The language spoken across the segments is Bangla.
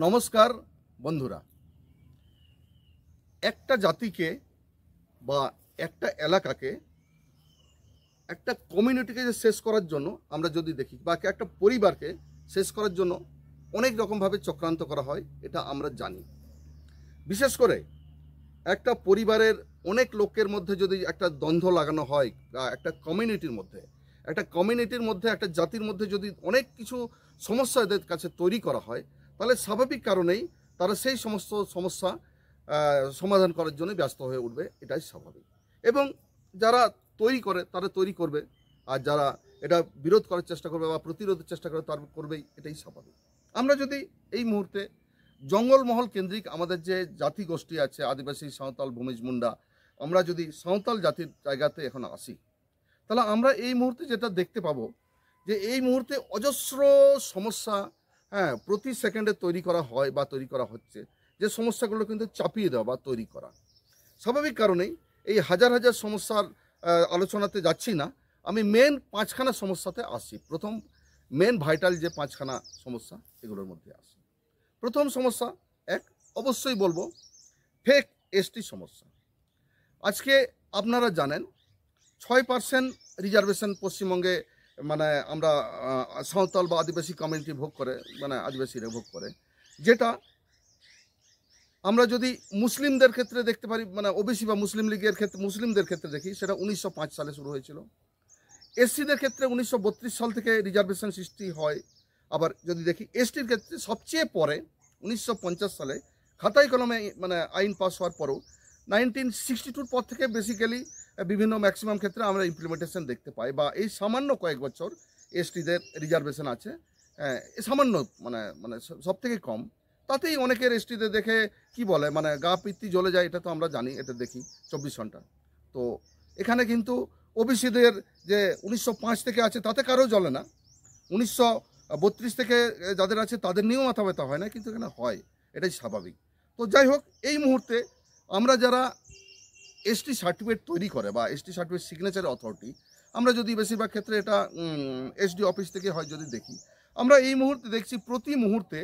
নমস্কার বন্ধুরা। একটা জাতিকে বা একটা এলাকাকে একটা কমিউনিটিকে শেষ করার জন্য আমরা যদি দেখি বা একটা পরিবারকে শেষ করার জন্য অনেক রকমভাবে চক্রান্ত করা হয়, এটা আমরা জানি। বিশেষ করে একটা পরিবারের অনেক লোকের মধ্যে যদি একটা দ্বন্দ্ব লাগানো হয় বা একটা কমিউনিটির মধ্যে একটা জাতির মধ্যে যদি অনেক কিছু সমস্যা এদের কাছে তৈরি করা হয়, তাহলে স্বাভাবিক কারণেই তারা সেই সমস্ত সমস্যা সমাধান করার জন্য ব্যস্ত হয়ে উঠবে, এটাই স্বাভাবিক। এবং যারা তৈরি করে তারা তৈরি করবে, আর যারা এটা বিরোধ করার চেষ্টা করবে বা প্রতিরোধের চেষ্টা করবে তার করবেই, এটাই স্বাভাবিক। আমরা যদি এই মুহূর্তে জঙ্গলমহল কেন্দ্রিক আমাদের যে জাতি গোষ্ঠী আছে, আদিবাসী, সাঁওতাল, ভূমিজ, মুন্ডা, আমরা যদি সাঁওতাল জাতির জায়গাতে এখন আসি, তাহলে আমরা এই মুহূর্তে যেটা দেখতে পাবো যে এই মুহূর্তে অজস্র সমস্যা প্রতি সেকেন্ডে তৈরি করা হয় বা তৈরি করা হচ্ছে, যে সমস্যাগুলো কিন্তু চাপিয়ে দেওয়া বা তৈরি করা। স্বাভাবিক কারণেই এই হাজার হাজার সমস্যার আলোচনাতে যাচ্ছি না, আমি মেন 5খানা সমস্যাতে আসছি। প্রথম মেন ভাইটাল যে 5খানা সমস্যা, এগুলোর মধ্যে আসি। প্রথম সমস্যা এক, অবশ্যই বলবো ফেক এসটি সমস্যা। আজকে আপনারা জানেন 6% রিজার্ভেশন পশ্চিমবঙ্গে, মানে আমরা সাঁওতাল বা আদিবাসী কমিউনিটি ভোগ করে, মানে আদিবাসীরা ভোগ করে, যেটা আমরা যদি মুসলিমদের ক্ষেত্রে দেখতে পারি, মানে ওবিসি বা মুসলিম লীগের ক্ষেত্রে, মুসলিমদের ক্ষেত্রে দেখি, সেটা 1905 সালে শুরু হয়েছিল। এসসিদের ক্ষেত্রে 1932 সাল থেকে রিজার্ভেশন সৃষ্টি হয়। আবার যদি দেখি এসটির ক্ষেত্রে সবচেয়ে পরে 1950 সালে খাতায় কলমে মানে আইন পাস হওয়ার পরও 1962 পর থেকে বেসিক্যালি বিভিন্ন ম্যাক্সিমাম ক্ষেত্রে আমরা ইমপ্লিমেন্টেশন দেখতে পাই, বা এই সামান্য কয়েক বছর এসটিদের রিজার্ভেশন আছে, সামান্য মানে মানে সব থেকে কম। তাতেই অনেকের এসটিদের দেখে কি বলে, মানে গা পিত্তি জ্বলে যায়, এটা তো আমরা জানি, এটা দেখি 24 ঘন্টা। তো এখানে কিন্তু ওবিসিদের যে 1905 থেকে আছে তাতে কারো জ্বলে না, 1932 থেকে যাদের আছে তাদের নিয়েও মাথা ব্যথা হয় না, কিন্তু এখানে হয়, এটাই স্বাভাবিক। তো যাই হোক, এই মুহূর্তে আমরা যারা এসটি সার্টিফিকেট তৈরি করে বা এসটি সার্টিফিকেট সিগনেচার অথরিটি, আমরা যদি বেশিরভাগ ক্ষেত্রে এটা এসডি অফিস থেকে হয় যদি দেখি, আমরা এই মুহূর্তে দেখছি প্রতি মুহূর্তে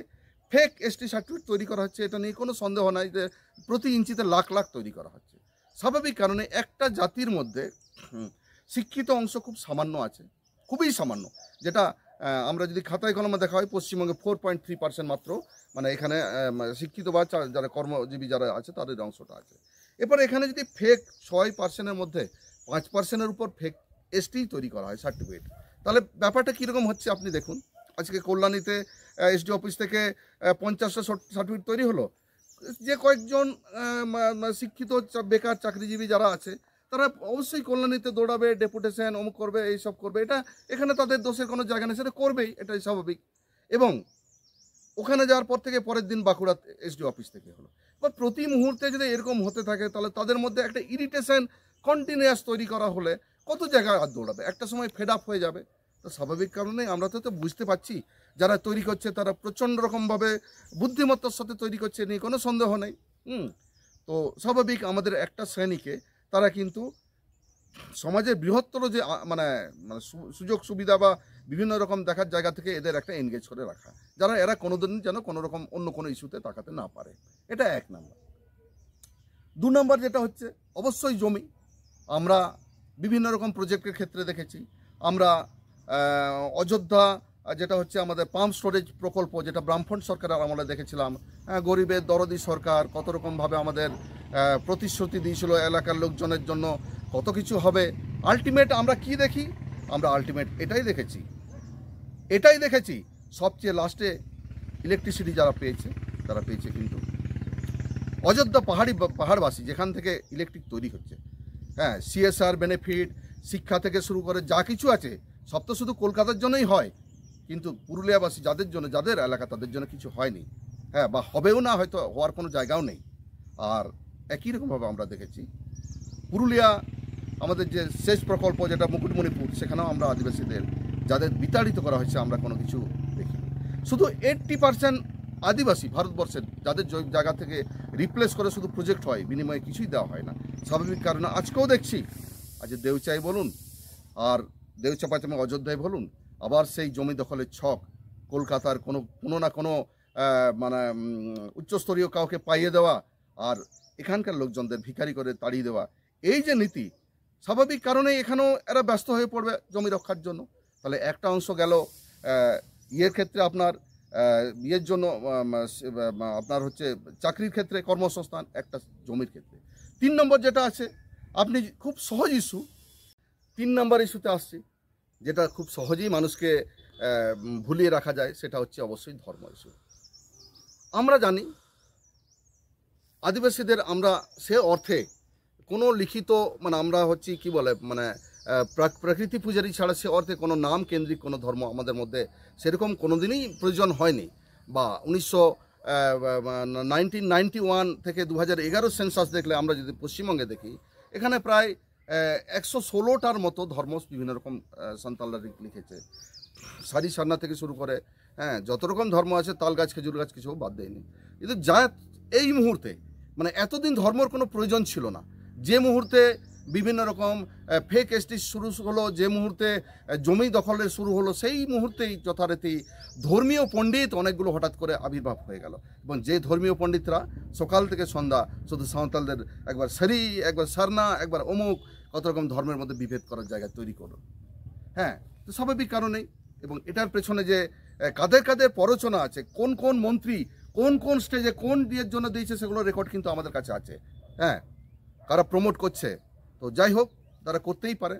ফেক এসটি সার্টিফিকেট তৈরি করা হচ্ছে। এটা নিয়ে কোনো সন্দেহ নাই যে প্রতি ইঞ্চিতে লাখ লাখ তৈরি করা হচ্ছে। স্বাভাবিক কারণে একটা জাতির মধ্যে শিক্ষিত অংশ খুব সামান্য আছে, খুবই সামান্য, যেটা আমরা যদি খাতায় কলমে দেখা হয় পশ্চিমবঙ্গে 4.3% মাত্র, মানে এখানে শিক্ষিত বা যারা কর্মজীবী যারা আছে তাদের অংশটা আছে। এরপর এখানে যদি ফেক 6%-এর মধ্যে 5%-এর উপর ফেক এসটি তৈরি করা হয় সার্টিফিকেট, তাহলে ব্যাপারটা কীরকম হচ্ছে আপনি দেখুন। আজকে কল্যাণীতে এসডি অফিস থেকে 50টা সার্টিফিকেট তৈরি হলো, যে কয়েকজন শিক্ষিত বেকার চাকরিজীবী যারা আছে তারা অবশ্যই কল্যাণীতে দৌড়াবে, ডেপুটেশন অমুক করবে, এইসব করবে, এটা এখানে তাদের দোষের কোনো জায়গা নেই, সেটা করবেই, এটাই স্বাভাবিক। এবং ওখানে যাওয়ার পর থেকে পরের দিন বাঁকুড়া এসডি অফিস থেকে হলো। বা প্রতি মুহূর্তে যদি এরকম হতে থাকে, তাহলে তাদের মধ্যে একটা ইরিটেশন কন্টিনিউয়াস তৈরি করা হলে কত জায়গায় আর দৌড়াবে, একটা সময় ফেড আপ হয়ে যাবে। তো স্বাভাবিক কারণে আমরা তো বুঝতে পারছি যারা তৈরি করছে তারা প্রচণ্ড রকমভাবে বুদ্ধিমত্তার সাথে তৈরি করছে, নিয়ে কোনো সন্দেহ নেই। তো স্বাভাবিক আমাদের একটা শ্রেণীকে তারা কিন্তু সমাজের বৃহত্তর যে মানে সুযোগ সুবিধা বা বিভিন্ন রকম দেখার জায়গা থেকে এদের একটা এনগেজ করে রাখা, যারা এরা কোনোদিন যেন কোনো রকম অন্য কোনো ইস্যুতে তাকাতে না পারে, এটা 1 নম্বর। 2 নম্বর যেটা হচ্ছে অবশ্যই জমি। আমরা বিভিন্ন রকম প্রজেক্টের ক্ষেত্রে দেখেছি, আমরা অযোধ্যা যেটা হচ্ছে আমাদের পাম্প স্টোরেজ প্রকল্প, যেটা ব্রাহ্মণ সরকারের আমলে দেখেছিলাম, গরিবের দরদি সরকার কত রকমভাবে আমাদের প্রতিশ্রুতি দিয়েছিল এলাকার লোকজনের জন্য কত কিছু হবে। আলটিমেট আমরা কি দেখি, আমরা আলটিমেট এটাই দেখেছি সবচেয়ে লাস্টে ইলেকট্রিসিটি যারা পেয়েছে তারা পেয়েছে কিন্তু অযোধ্যা পাহাড়বাসী, যেখান থেকে ইলেকট্রিক তৈরি হচ্ছে। সিএসআর বেনিফিট, শিক্ষা থেকে শুরু করে যা কিছু আছে সব তো শুধু কলকাতার জন্যই হয়, কিন্তু পুরুলিয়াবাসী যাদের জন্য, যাদের এলাকা, তাদের জন্য কিছু হয়নি, বা হবেও না, হয়তো হওয়ার কোনো জায়গাও নেই। আর একই রকমভাবে আমরা দেখেছি পুরুলিয়া আমাদের যে সেচ প্রকল্প, যেটা মুকুটমণিপুর, সেখানেও আমরা আদিবাসীদের যাদের বিতাড়িত করা হয়েছে আমরা কোনো কিছু দেখি। শুধু 80% আদিবাসী ভারতবর্ষের যাদের জায়গা থেকে রিপ্লেস করে শুধু প্রজেক্ট হয়, বিনিময়ে কিছুই দেওয়া হয় না। স্বাভাবিক কারণে আজকেও দেখছি, আজ দেউচাই বলুন আর দেউচা পাঁচামে অযোধ্যায় বলুন, আবার সেই জমি দখলের ছক কলকাতার কোনো না কোনো মানে উচ্চস্তরীয় কাউকে পাইয়ে দেওয়া আর এখানকার লোকজনদের ভিখারি করে তাড়িয়ে দেওয়া, এই যে নীতি, স্বাভাবিক কারণেই এখানেও এরা ব্যস্ত হয়ে পড়বে জমি রক্ষার জন্য। তাহলে একটা অংশ গেল ইয়ের ক্ষেত্রে আপনার ইয়ের জন্য, আপনার হচ্ছে চাকরির ক্ষেত্রে কর্মসংস্থান, একটা জমির ক্ষেত্রে। 3 নম্বর যেটা আছে, আপনি খুব সহজ ইস্যু, 3 নম্বর ইস্যুতে আসছি, যেটা খুব সহজেই মানুষকে ভুলিয়ে রাখা যায়, সেটা হচ্ছে অবশ্যই ধর্ম ইস্যু। আমরা জানি আদিবাসীদের আমরা সে অর্থে কোনো লিখিত মানে আমরা হচ্ছে কি বলে মানে প্রকৃতি পূজারী ছাড়া সে অর্থে কোনো নাম কেন্দ্রিক কোনো ধর্ম আমাদের মধ্যে সেরকম কোনো দিনই প্রয়োজন হয়নি। বা 1991 থেকে 2011 সেন্সাস দেখলে আমরা যদি পশ্চিমবঙ্গে দেখি, এখানে প্রায় 116টার মতো ধর্ম বিভিন্ন রকম সান্তালরা লিখেছে। সারি সান্না থেকে শুরু করে হ্যাঁ যত রকম ধর্ম আছে, তাল গাছ খেজুর গাছ কিছু বাদ দেয়নি। কিন্তু যা এই মুহূর্তে মানে এতদিন ধর্মর কোনো প্রয়োজন ছিল না, যে মুহূর্তে বিভিন্ন রকম ফেক এসটি শুরু হলো, যে মুহূর্তে জমি দখলের শুরু হলো, সেই মুহূর্তেই যথারীতি ধর্মীয় পণ্ডিত অনেকগুলো হঠাৎ করে আবির্ভাব হয়ে গেল। এবং যে ধর্মীয় পণ্ডিতরা সকাল থেকে সন্ধ্যা শুধু সাঁওতালদের একবার সারি, একবার সারনা, একবার অমুক, কত রকম ধর্মের মধ্যে বিভেদ করার জায়গা তৈরি করল। হ্যাঁ, তো স্বাভাবিক কারণেই। এবং এটার পেছনে যে কাদের কাদের প্ররোচনা আছে, কোন কোন মন্ত্রী কোন কোন স্টেজে কোন দিয়ের জন্য দিয়েছে, সেগুলো রেকর্ড কিন্তু আমাদের কাছে আছে। হ্যাঁ, কারা প্রমোট করছে, তো যাই হোক তারা করতেই পারে।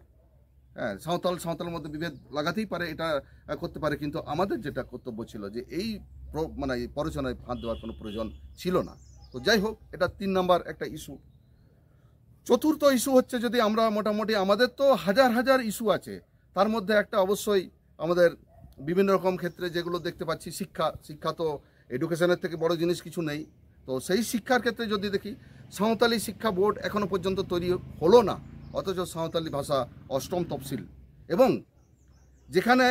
হ্যাঁ, সাঁওতালের মধ্যে বিভেদ লাগাতেই পারে, এটা করতে পারে, কিন্তু আমাদের যেটা কর্তব্য ছিল যে এই মানে এই প্ররোচনায় ফাঁদ দেওয়ার কোনো প্রয়োজন ছিল না। তো যাই হোক, এটা 3 নম্বর একটা ইস্যু। চতুর্থ ইস্যু হচ্ছে, যদি আমরা মোটামুটি আমাদের তো হাজার হাজার ইস্যু আছে, তার মধ্যে একটা অবশ্যই আমাদের বিভিন্ন রকম ক্ষেত্রে যেগুলো দেখতে পাচ্ছি, শিক্ষা তো এডুকেশনের থেকে বড় জিনিস কিছু নেই। তো সেই শিক্ষার ক্ষেত্রে যদি দেখি, সাঁওতালি শিক্ষা বোর্ড এখনো পর্যন্ত তৈরি হলো না, অথচ সাঁওতালি ভাষা 8ম তফসিল, এবং যেখানে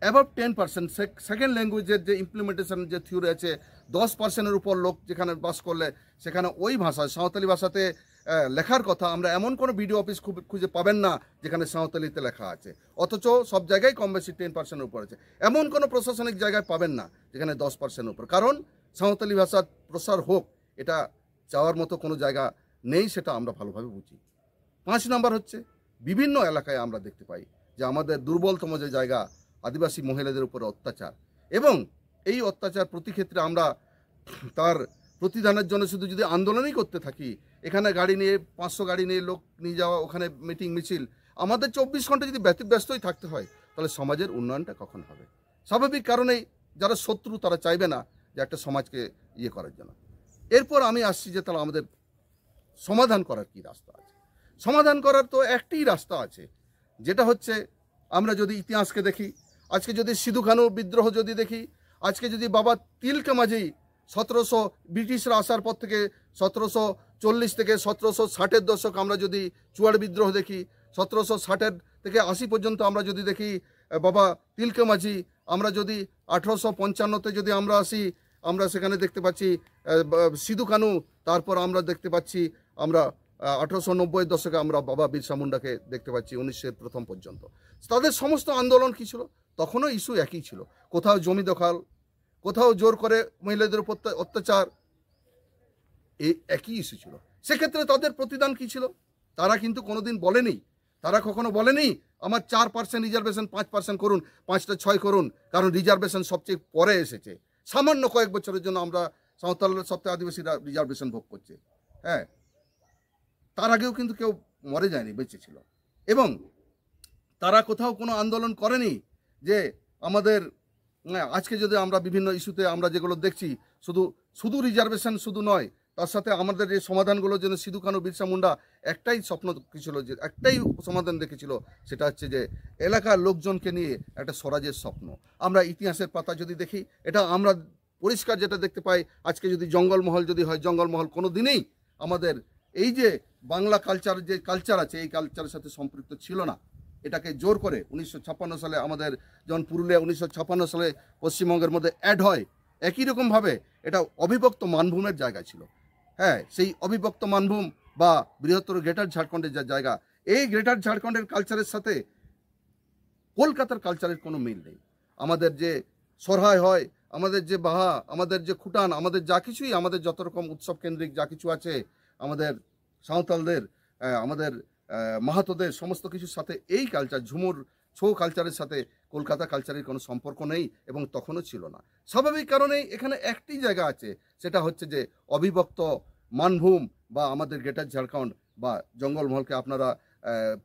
অ্যাবাভ 10% সেকেন্ড ল্যাঙ্গুয়েজের যে ইমপ্লিমেন্টেশন যে থিওরি আছে, 10%-এর উপর লোক যেখানে বাস করলে সেখানে ওই ভাষায় সাঁওতালি ভাষাতে লেখার কথা, আমরা এমন কোনো বিডিও অফিস খুঁজে পাবেন না যেখানে সাঁওতালিতে লেখা আছে, অথচ সব জায়গায় কম বেশি 10%-এর উপর আছে। এমন কোনো প্রশাসনিক জায়গায় পাবেন না যেখানে 10%-এর উপর। কারণ সাঁওতালি ভাষার প্রসার হোক, এটা চাওয়ার মতো কোনো জায়গা নেই, সেটা আমরা ভালোভাবে বুঝি। 5 নম্বর হচ্ছে, বিভিন্ন এলাকায় আমরা দেখতে পাই যে আমাদের দুর্বলতম যে জায়গা, আদিবাসী মহিলাদের উপরে অত্যাচার, এবং এই অত্যাচার প্রতি ক্ষেত্রে আমরা তার প্রতিদানের জন্য শুধু যদি আন্দোলনই করতে থাকি, এখানে গাড়ি নিয়ে 500 গাড়ি নিয়ে লোক নিয়ে যাওয়া, ওখানে মিটিং মিছিল, আমাদের 24 ঘন্টা যদি ব্যস্তই থাকতে হয়, তাহলে সমাজের উন্নয়নটা কখন হবে? স্বাভাবিক কারণেই যারা শত্রু তারা চাইবে না যে একটা সমাজকে ইয়ে করার জন্য। এরপর আমি আসছি যে তাহলে আমাদের সমাধান করার কি রাস্তা আছে। সমাধান করার তো একটি রাস্তা আছে, যেটা হচ্ছে আমরা যদি ইতিহাসকে দেখি, আজকে যদি সিধু কানু বিদ্রোহ যদি দেখি, আজকে যদি বাবা তিলকা মাঝি 1700 ব্রিটিশরা আসার পর থেকে 1740 থেকে 1760-এর দশক আমরা যদি চুয়াড় বিদ্রোহ দেখি, 1760 থেকে 80 পর্যন্ত আমরা যদি দেখি বাবা তিলকা মাঝি, আমরা যদি 1855-তে যদি আমরা আসি, আমরা সেখানে দেখতে পাচ্ছি সিধু কানু, তারপর আমরা দেখতে পাচ্ছি আমরা 1890-এর দশকে আমরা বাবা বিরসা মুন্ডাকে দেখতে পাচ্ছি 1900-এর প্রথম পর্যন্ত। তাদের সমস্ত আন্দোলন কী ছিল? তখনও ইস্যু একই ছিল, কোথাও জমি দখল, কোথাও জোর করে মহিলাদের উপর অত্যাচার, এই একই ইস্যু ছিল। সেক্ষেত্রে তাদের প্রতিদান কী ছিল? তারা কিন্তু কোনোদিন বলেনি, তারা কখনো বলেনি আমার 4% রিজার্ভেশন 5% করুন, 5টা 6 করুন, কারণ রিজার্ভেশন সবচেয়ে পরে এসেছে। সামান্য কয়েক বছরের জন্য আমরা সাঁওতালের সপ্তাহে আদিবাসীরা রিজার্ভেশন ভোগ করছে। হ্যাঁ, তার আগেও কিন্তু কেউ মরে যায়নি, বেঁচে ছিল। এবং তারা কোথাও কোনো আন্দোলন করেনি যে আমাদের আজকে যদি আমরা বিভিন্ন ইস্যুতে আমরা যেগুলো দেখছি, শুধু রিজার্ভেশন শুধু নয়, তার সাথে আমাদের যে সমাধানগুলো যেন সিধু কানু বিরসা মুন্ডা একটাই স্বপ্ন ছিল, যে একটাই সমাধান দেখেছিল, সেটা হচ্ছে যে এলাকার লোকজনকে নিয়ে একটা স্বরাজের স্বপ্ন। আমরা ইতিহাসের পাতা যদি দেখি, এটা আমরা পরিষ্কার যেটা দেখতে পাই, আজকে যদি জঙ্গলমহল যদি হয়, জঙ্গলমহল কোনো দিনেই আমাদের এই যে বাংলা কালচার যে কালচার আছে, এই কালচারের সাথে সম্পৃক্ত ছিল না। এটাকে জোর করে 1956 সালে আমাদের যখন পুরুলিয়া 1956 সালে পশ্চিমবঙ্গের মধ্যে অ্যাড হয়, একই রকমভাবে এটা অবিভক্ত মানভূমের জায়গা ছিল। হ্যাঁ, সেই অবিভক্ত মানভূম বা বৃহত্তর গ্রেটার ঝাড়খণ্ডের যে জায়গা, এই গ্রেটার ঝাড়খণ্ডের কালচারের সাথে কলকাতার কালচারের কোনো মিল নেই। আমাদের যে সরহাই হয়, আমাদের যে বাহা, আমাদের যে খুটান, আমাদের যা কিছুই, আমাদের যত রকম উৎসব কেন্দ্রিক যা কিছু আছে, আমাদের সাঁওতালদের, আমাদের মাহাতোদের সমস্ত কিছুর সাথে এই কালচার, ঝুমুর ছৌ কালচারের সাথে কলকাতা কালচারের কোনো সম্পর্ক নেই এবং তখনও ছিল না। স্বাভাবিক কারণেই এখানে একটি জায়গা আছে, সেটা হচ্ছে যে অবিভক্ত মানভূম বা আমাদের গ্রেটার ঝাড়খণ্ড বা জঙ্গলমহলকে আপনারা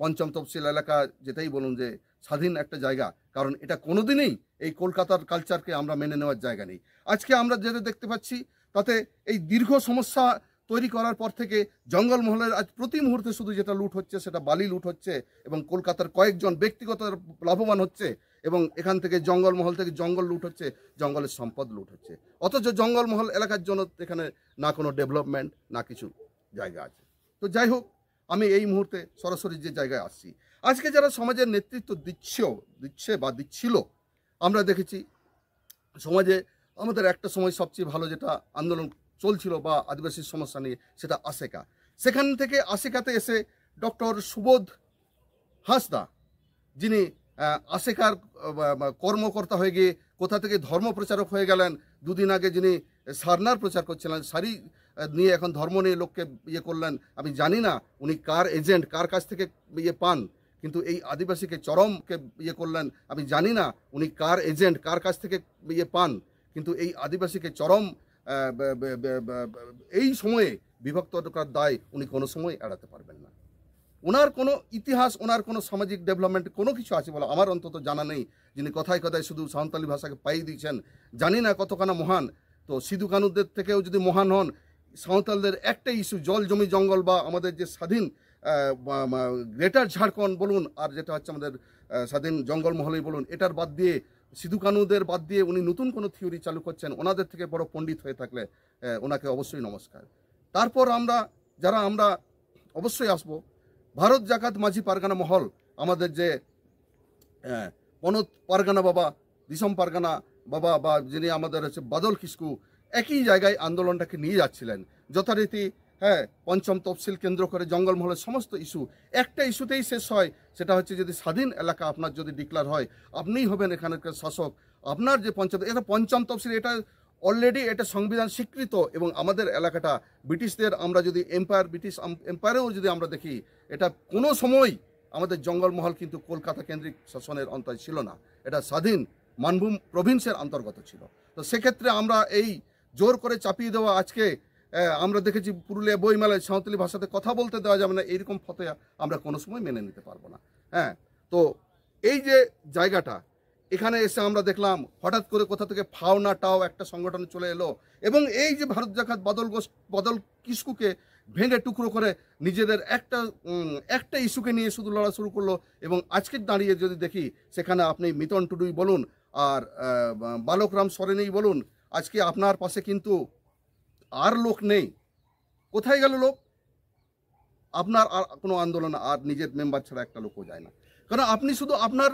পঞ্চম তফসিল এলাকা যেটাই বলুন, যে স্বাধীন একটা জায়গা, কারণ এটা কোনোদিনই এই কলকাতার কালচারকে আমরা মেনে নেওয়ার জায়গা নেই। আজকে আমরা যেটা দেখতে পাচ্ছি তাতে এই দীর্ঘ সমস্যা তৈরি করার পর থেকে জঙ্গলমহলের আজ প্রতি মুহূর্তে শুধু যেটা লুট হচ্ছে সেটা বালি লুট হচ্ছে এবং কলকাতার কয়েকজন ব্যক্তিগত লাভবান হচ্ছে এবং এখান থেকে জঙ্গলমহল থেকে জঙ্গল লুট হচ্ছে, জঙ্গলের সম্পদ লুট হচ্ছে, অথচ জঙ্গলমহল এলাকার জন্য এখানে না কোনো ডেভেলপমেন্ট না কিছু জায়গা আছে। তো যাই হোক, আমি এই মুহূর্তে সরাসরি যে জায়গায় আসছি, আজকে যারা সমাজের নেতৃত্ব দিচ্ছে বা দিচ্ছিল, আমরা দেখেছি সমাজে আমাদের একটা সময় সবচেয়ে ভালো যেটা আন্দোলন চলছিল বা আদিবাসী সমস্যা নিয়ে, সেটা আশেকা। সেখান থেকে আশেকাতে এসে ডক্টর সুবোধ হাঁসদা, যিনি আশেকার কর্মকর্তা হয়ে গিয়ে কোথা থেকে ধর্ম প্রচারক হয়ে গেলেন, দুদিন আগে যিনি সারনার প্রচার করছিলেন, সারি নিয়ে এখন ধর্ম নিয়ে লোককে ইয়ে করলেন। আমি জানি না উনি কার এজেন্ট, কার কাছ থেকে ইয়ে পান, কিন্তু এই আদিবাসীকে চরমকে ইয়ে করলেন। আমি জানি না উনি কার এজেন্ট, কার কাছ থেকে ইয়ে পান, কিন্তু এই আদিবাসীকে চরম এই সময়ে বিভক্ত করার দায় উনি কোনো সময় এড়াতে পারবেন না। ওনার কোনো ইতিহাস, ওনার কোনো সামাজিক ডেভেলপমেন্ট কোনো কিছু আছে বলে আমার অন্তত জানা নেই। যিনি কথায় কথায় শুধু সাঁওতালি ভাষাকে পাইয়ে দিয়েছেন, জানি না কতখানা মহান। তো সিধু কানুদের থেকেও যদি মহান হন, সাঁওতালদের একটা ইস্যু, জল জমি জঙ্গল বা আমাদের যে স্বাধীন গ্রেটার ঝাড়খণ্ড বলুন, আর যেটা হচ্ছে আমাদের স্বাধীন জঙ্গলমহলই বলুন, এটার বাদ দিয়ে, সিধু কানুদের বাদ দিয়ে উনি নতুন কোনো থিওরি চালু করছেন, ওনাদের থেকে বড় পণ্ডিত হয়ে থাকলে ওনাকে অবশ্যই নমস্কার। তারপর আমরা অবশ্যই আসবো ভারত জাকাত মাঝি পারগানা মহল, আমাদের যে পনত পারগানা বাবা, দিসম পারগানা বাবা বা যিনি আমাদের হচ্ছে বাদল কিস্কু, একই জায়গায় আন্দোলনটাকে নিয়ে যাচ্ছিলেন যথারীতি। পঞ্চম তফসিল কেন্দ্র করে জঙ্গলমহলের সমস্ত ইস্যু একটা ইস্যুতেই শেষ হয়, সেটা হচ্ছে যদি স্বাধীন এলাকা আপনার যদি ডিক্লার হয়, আপনিই হবেন এখানকার শাসক। আপনার যে পঞ্চম তফসিল, এটা অলরেডি এটা সংবিধান স্বীকৃত এবং আমাদের এলাকাটা ব্রিটিশদের, আমরা যদি ব্রিটিশ এম্পায়ারেও যদি আমরা দেখি, এটা কোনো সময় আমাদের জঙ্গলমহল কিন্তু কলকাতা কেন্দ্রিক শাসনের অন্তর্গত ছিল না, এটা স্বাধীন মানভূম প্রভিন্সের অন্তর্গত ছিল। তো সেক্ষেত্রে আমরা এই জোর করে চাপিয়ে দেওয়া, আজকে আমরা দেখেছি পুরুলিয়া বইমেলায় সাঁওতালি ভাষাতে কথা বলতে দেওয়া যাবে না, এইরকম ফতোয়া আমরা কোনো সময় মেনে নিতে পারবো না। তো এই যে জায়গাটা, এখানে এসে আমরা দেখলাম হঠাৎ করে কোথা থেকে ফাওনা টাও একটা সংগঠন চলে এলো এবং এই যে ভারত জাকাত বাদল কিস্কুকে ভেঙে টুকরো করে নিজেদের একটা ইস্যুকে নিয়ে শুধু লড়া শুরু করলো। এবং আজকের দাঁড়িয়ে যদি দেখি, সেখানে আপনি মিতন টুডুই বলুন আর বালকরাম সরেনেই বলুন, আজকে আপনার পাশে কিন্তু আর লোক নেই। কোথায় গেল লোক? আপনার আর কোনো আন্দোলন আর নিজের মেম্বার ছাড়া একটা লোকও যায় না, কারণ আপনি শুধু আপনার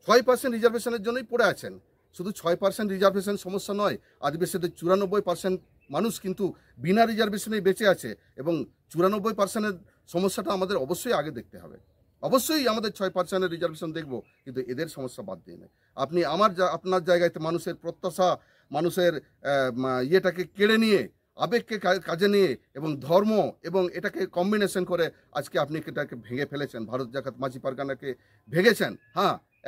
6% রিজার্ভেশনের জন্যই পড়ে আছেন। শুধু 6% রিজার্ভেশন সমস্যা নয়, আদিবাসীদের 94% মানুষ কিন্তু বিনা রিজার্ভেশনেই বেঁচে আছে এবং 94%-এর সমস্যাটা আমাদের অবশ্যই আগে দেখতে হবে। অবশ্যই আমাদের 6%-এর রিজার্ভেশন দেখব, কিন্তু এদের সমস্যা বাদ দিয়ে নেই। আপনি আপনার জায়গায় মানুষের প্রত্যাশা, মানুষের ইয়েটাকে কেড়ে নিয়ে, আবেগকে কাজে নিয়ে এবং ধর্ম এবং এটাকে কম্বিনেশন করে আজকে আপনি এটাকে ভেঙে ফেলেছেন। ভারত জাকাত মাঝি পারগানাকে ভেঙেছেন।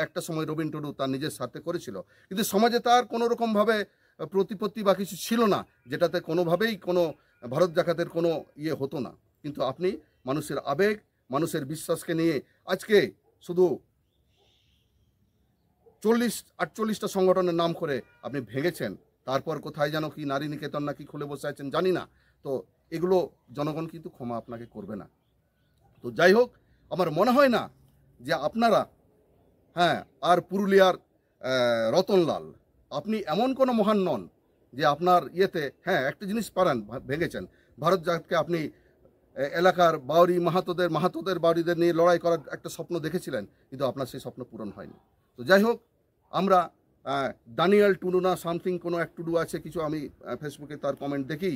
একটা সময় রবীন টুডু তার নিজের স্বার্থে করেছিল, কিন্তু সমাজে তার কোনো রকমভাবে প্রতিপত্তি বা কিছু ছিল না, যেটাতে কোনোভাবেই কোনো ভারত জাকাতের কোনো ইয়ে হতো না। কিন্তু আপনি মানুষের আবেগ, মানুষের বিশ্বাসকে নিয়ে আজকে শুধু 40-48টা সংগঠনের নাম করে আপনি ভেঙেছেন। তারপর কোথায় যেন কি নারী নিকেতন নাকি খুলে বসে আছেন জানি না। তো এগুলো জনগণ কিন্তু ক্ষমা আপনাকে করবে না। তো যাই হোক, আমার মনে হয় না যে আপনারা আর পুরুলিয়ার রতনলাল, আপনি এমন কোনো মহান নন যে আপনার ইয়েতে একটা জিনিস পারেন, ভেঙেছেন ভারত জাতকে। আপনি এলাকার মাহাতোদের বাউরিদের নিয়ে লড়াই করার একটা স্বপ্ন দেখেছিলেন, কিন্তু আপনার সেই স্বপ্ন পূরণ হয়নি। তো যাই হোক, আমরা দানিয়াল টুডু না সামথিং কোনো এক টুডু আছে কিছু, আমি ফেসবুকে তার কমেন্ট দেখি,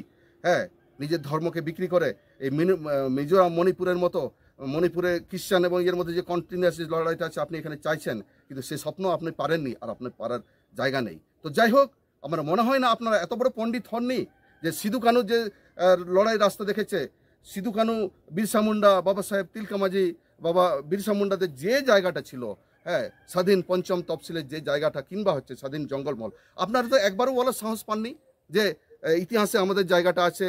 নিজের ধর্মকে বিক্রি করে এই মিজোরাম মণিপুরের মতো, মণিপুরে খ্রিস্টান এবং এর মধ্যে যে কন্টিনিউয়াস লড়াইটা আছে আপনি এখানে চাইছেন, কিন্তু সে স্বপ্ন আপনি পারেননি আর আপনার পারার জায়গা নেই। তো যাই হোক, আমার মনে হয় না আপনারা এত বড় পণ্ডিত হননি যে সিধু কানু যে লড়াই রাস্তা দেখেছে, সিধু কানু, বিরসা মুন্ডা, বাবা সাহেব তিলকা মাঝি, বাবা বিরসা মুন্ডাদের যে জায়গাটা ছিল, হ্যাঁ, স্বাধীন পঞ্চম তফসিলের যে জায়গাটা, কিংবা হচ্ছে স্বাধীন জঙ্গলমহল, আপনারা তো একবারও বলার সাহস পাননি যে ইতিহাসে আমাদের জায়গাটা আছে,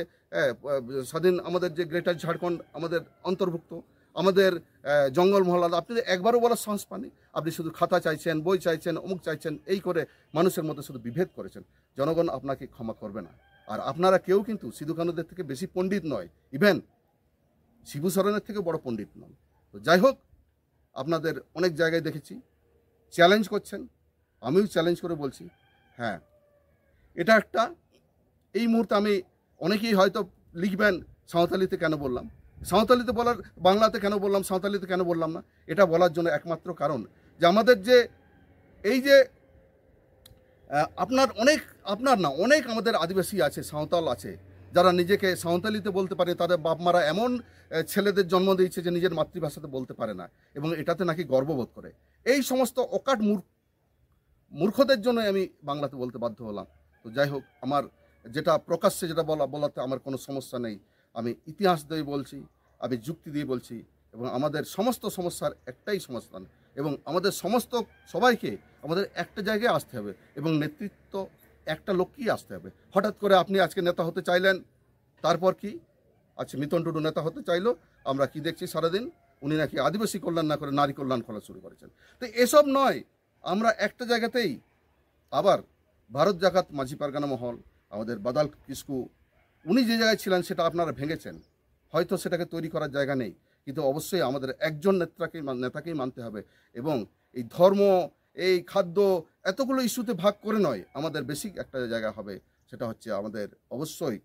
স্বাধীন আমাদের যে গ্রেটার ঝাড়খণ্ড আমাদের অন্তর্ভুক্ত, আমাদের জঙ্গলমহল, আপনি একবারও বলার সাহস পাননি। আপনি শুধু খাতা চাইছেন, বই চাইছেন, অমুক চাইছেন, এই করে মানুষের মধ্যে শুধু বিভেদ করেছেন। জনগণ আপনাকে ক্ষমা করবে না। আর আপনারা কেউ কিন্তু সিধু কানুদের থেকে বেশি পণ্ডিত নয়, ইভেন শিবু সরেনের থেকে বড় পণ্ডিত নন। তো যাই হোক, আপনাদের অনেক জায়গায় দেখেছি চ্যালেঞ্জ করছেন, আমিও চ্যালেঞ্জ করে বলছি, হ্যাঁ, এটা একটা, এই মুহূর্তে আমি, অনেকেই হয়তো লিখবেন সাঁওতালিতে কেন বললাম, সাঁওতালিতে বলার, বাংলাতে কেন বললাম, সাঁওতালিতে কেন বললাম না, এটা বলার জন্য একমাত্র কারণ যে আমাদের যে এই যে অনেক আমাদের আদিবাসী আছে, সাঁওতাল আছে, যারা নিজেকে সাঁওতালিতে বলতে পারে, তাদের বাপ মারা এমন ছেলেদের জন্ম দিয়েছে যে নিজের মাতৃভাষাতে বলতে পারে না এবং এটাতে নাকি গর্ববোধ করে। এই সমস্ত অকাট মূর্খদের জন্য আমি বাংলাতে বলতে বাধ্য হলাম। তো যাই হোক, আমার যেটা প্রকাশ্যে যেটা বলাতে আমার কোনো সমস্যা নেই। আমি ইতিহাস দিয়ে বলছি, আমি যুক্তি দিয়ে বলছি, এবং আমাদের সমস্ত সমস্যার একটাই সমাধান, এবং আমাদের সবাইকে আমাদের একটা জায়গায় আসতে হবে, এবং নেতৃত্ব একটা লোককেই আসতে হবে। হঠাৎ করে আপনি আজকে নেতা হতে চাইলেন, তারপর কি আচ্ছা মিতন টুডু নেতা হতে চাইলো, আমরা কি দেখছি সারাদিন, উনি নাকি আদিবাসী কল্যাণ না করে নারী কল্যাণ করা শুরু করেছেন। তো এসব নয়, আমরা একটা জায়গাতেই আবার ভারত জাকাত মাঝি পারগানা মহল, আমাদের বাদাল কিস্কু, উনি যে জায়গায় ছিলেন সেটা আপনারা ভেঙেছেন, হয়তো সেটাকে তৈরি করার জায়গা নেই, কিন্তু অবশ্যই আমাদের একজন নেতাকেই মানতে হবে, এবং এই ধর্ম, এই খাদ্য, এতগুলো ইস্যুতে ভাগ করে নয়, আমাদের বেসিক একটা জায়গা হবে, সেটা হচ্ছে আমাদের অবশ্যই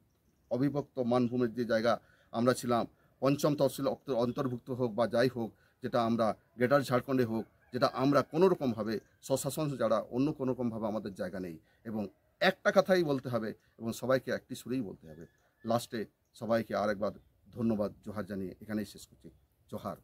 অবিভক্ত মানভূমির যে জায়গা আমরা ছিলাম, পঞ্চম তহসিল অন্তর্ভুক্ত হোক বা যাই হোক, যেটা আমরা গ্রেটার ঝাড়খণ্ডে হোক, যেটা আমরা কোনোরকমভাবে স্বশাসন ছাড়া অন্য কোনোরকমভাবে আমাদের জায়গা নেই, এবং একটা কথাই বলতে হবে, এবং সবাইকে একটি সুরেই বলতে হবে। লাস্টে সবাইকে আরেকবার ধন্যবাদ, জোহার জানিয়ে এখানেই শেষ করছি। জোহার।